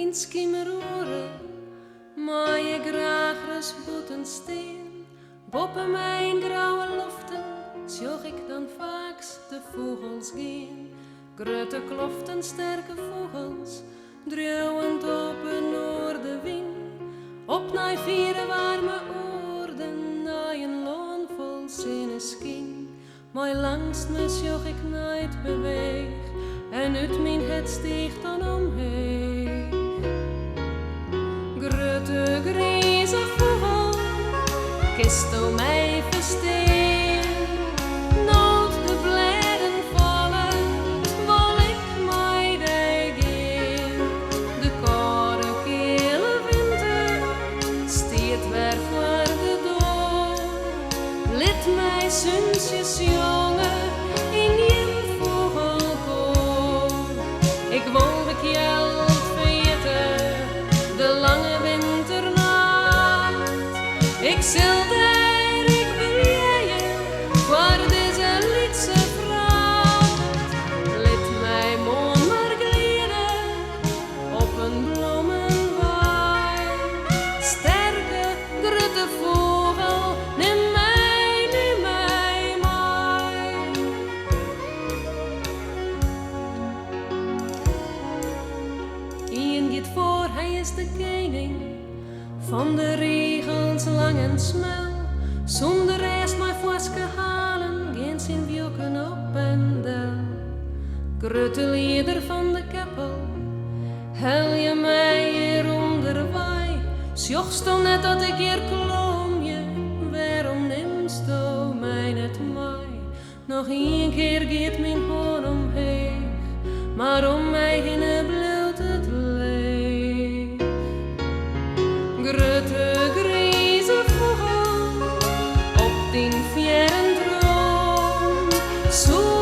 in schimmeroren, maar je graag rust boeten steen. Boppen mijn grauwe loften, zag ik dan vaakst de vogels gaan. Grote kloften, sterke vogels, druwend op een noordenwind. Op naar vieren warme oorden, naar een loon vol zinneskin. Maar langs me zag ik nooit beweeg, en uit mijn het steeg dan omheen. Grote grijze vogel, kist o mij versteen. Nooit de bladen vallen, wil ik mij daar gaan. De koude kille winter steert weer voor de deur. Liet mij zunsjes jongen in je vogelkoor. Ik wil de kjeld vergeten, de lange winternacht. Ik zal daar ik blijven voor deze lietse vracht. Liet mij moon maar glijden op een bloemenwaai. Sterke, grote vogel, neem mij mee. Ian gaat voor, hij is de koning van de regens lang en smal. Zonder eerst maar voske halen, geen zijn wjoeken op en del. Grote leider van de keppel, hel je mij hier onder waai. Sjochst dan net dat ik hier klom je, waarom neemst u mij net mij? Nog een keer gaat mijn hoorn omheen, maar om mij heen bloot het leeg. Grote grijze vogel op die verre droom, zo